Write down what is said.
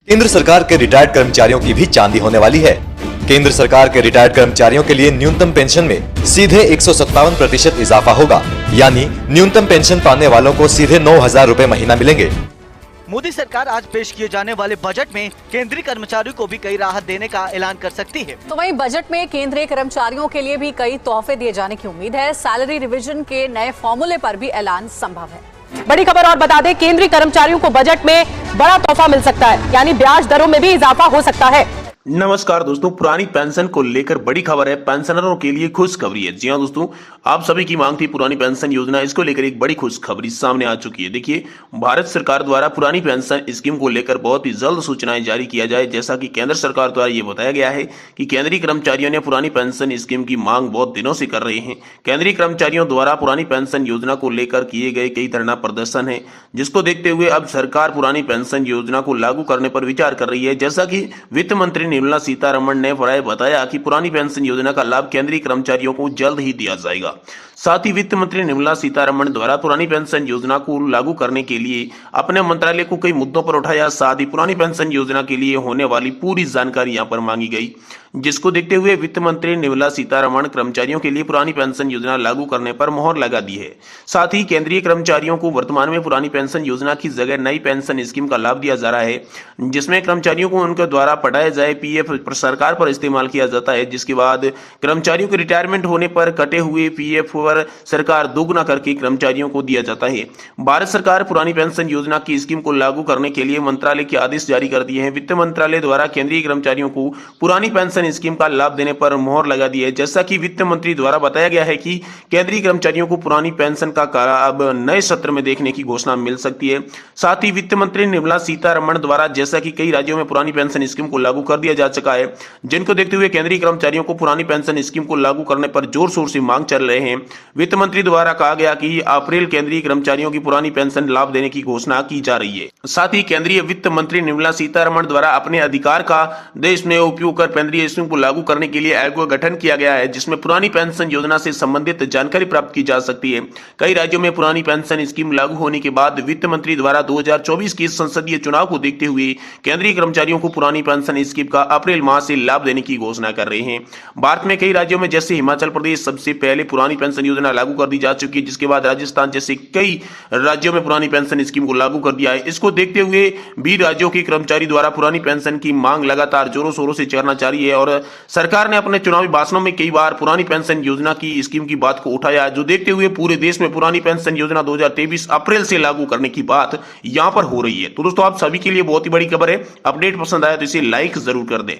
केंद्र सरकार के रिटायर्ड कर्मचारियों की भी चांदी होने वाली है। केंद्र सरकार के रिटायर्ड कर्मचारियों के लिए न्यूनतम पेंशन में सीधे 157% इजाफा होगा, यानी न्यूनतम पेंशन पाने वालों को सीधे 9,000 रुपए महीना मिलेंगे। मोदी सरकार आज पेश किए जाने वाले बजट में केंद्रीय कर्मचारियों को भी कई राहत देने का ऐलान कर सकती है। तो वहीं बजट में केंद्रीय कर्मचारियों के लिए भी कई तोहफे दिए जाने की उम्मीद है। सैलरी रिवीजन के नए फॉर्मूले पर भी ऐलान संभव है। बड़ी खबर और बता दें, केंद्रीय कर्मचारियों को बजट में बड़ा तोहफा मिल सकता है, यानी ब्याज दरों में भी इजाफा हो सकता है। नमस्कार दोस्तों, पुरानी पेंशन को लेकर बड़ी खबर है। पेंशनरों के लिए खुशखबरी है। जी हां दोस्तों, आप सभी की मांग थी पुरानी पेंशन योजना, इसको लेकर एक बड़ी खुशखबरी सामने आ चुकी है। देखिए, भारत सरकार द्वारा पुरानी पेंशन स्कीम को लेकर बहुत ही जल्द सूचनाएं जारी किया जाए। जैसा कि केंद्र सरकार द्वारा ये बताया गया है कि केंद्रीय कर्मचारियों ने पुरानी पेंशन स्कीम की मांग बहुत दिनों से कर रहे हैं। केंद्रीय कर्मचारियों द्वारा पुरानी पेंशन योजना को लेकर किए गए कई धरना प्रदर्शन है, जिसको देखते हुए अब सरकार पुरानी पेंशन योजना को लागू करने पर विचार कर रही है। जैसा कि वित्त मंत्री निर्मला सीतारमण ने बताया कि पुरानी पेंशन योजना का लाभ केंद्रीय कर्मचारियों को जल्द ही दिया जाएगा। साथ ही वित्त मंत्री निर्मला सीतारमण द्वारा पुरानी पेंशन योजना को लागू करने के लिए अपने मंत्रालय को कई मुद्दों पर उठाया। साथ ही पुरानी पेंशन योजना के लिए होने वाली पूरी जानकारी यहां पर मांगी गई, जिसको देखते हुए वित्त मंत्री निर्मला सीतारमण कर्मचारियों के लिए पुरानी पेंशन योजना लागू करने पर मोहर लगा दी है। साथ ही केंद्रीय कर्मचारियों को वर्तमान में पुरानी पेंशन योजना की जगह नई पेंशन स्कीम का लाभ दिया जा रहा है, जिसमें कर्मचारियों को उनके द्वारा पटाए जाए पीएफ सरकार पर इस्तेमाल किया जाता है, जिसके बाद कर्मचारियों के रिटायरमेंट होने पर कटे हुए पीएफ पर सरकार दोगुना करके कर्मचारियों को दिया जाता है। भारत सरकार पुरानी पेंशन योजना की स्कीम को लागू करने के लिए मंत्रालय के आदेश जारी कर दिए हैं। वित्त मंत्रालय द्वारा केंद्रीय कर्मचारियों को पुरानी पेंशन स्कीम का लाभ देने पर मोहर लगा दी है। जैसा कि वित्त मंत्री द्वारा बताया गया है कि केंद्रीय कर्मचारियों को पुरानी पेंशन का अब नए सत्र में देखने की घोषणा मिल सकती है। साथ ही वित्त मंत्री निर्मला सीतारमण द्वारा जैसा कि कई राज्यों में पुरानी पेंशन स्कीम को लागू कर दिया जा चुका है, जिनको देखते हुए केंद्रीय कर्मचारियों को पुरानी पेंशन स्कीम को लागू करने पर जोर शोर से मांग चल रहे हैं। वित्त मंत्री द्वारा कहा गया कि अप्रैल केंद्रीय कर्मचारियों की पुरानी पेंशन लाभ देने की घोषणा की जा रही है। साथ ही केंद्रीय वित्त मंत्री निर्मला सीतारमण द्वारा अपने अधिकार का देश में उपयोग कर केंद्रीय स्कीम को लागू करने के लिए आयोग का गठन किया गया है, जिसमें पुरानी पेंशन योजना से संबंधित जानकारी प्राप्त की जा सकती है। कई राज्यों में पुरानी पेंशन स्कीम लागू होने के बाद वित्त मंत्री द्वारा 2024 के संसदीय चुनाव को देखते हुए केंद्रीय कर्मचारियों को पुरानी पेंशन स्कीम का अप्रैल माह से लाभ देने की घोषणा कर रहे हैं। भारत में कई राज्यों में जैसे हिमाचल प्रदेश सबसे पहले पुरानी पेंशन योजना लागू कर दी जा चुकी है, जिसके बाद राजस्थान जैसे कई राज्यों में पुरानी पेंशन स्कीम को लागू कर दिया है। इसको देखते हुए भी राज्यों के कर्मचारी द्वारा पुरानी पेंशन की मांग लगातार जोरों शोरों से चढ़ना जारी है और सरकार ने अपने चुनावी भाषणों में कई बार पुरानी पेंशन योजना की स्कीम की बात को उठाया, जो देखते हुए पूरे देश में पुरानी पेंशन योजना 2023 अप्रैल से लागू करने की बात यहां पर हो रही है। तो दोस्तों, आप सभी के लिए बहुत ही बड़ी खबर है। अपडेट पसंद आया तो इसे लाइक जरूर कर दें।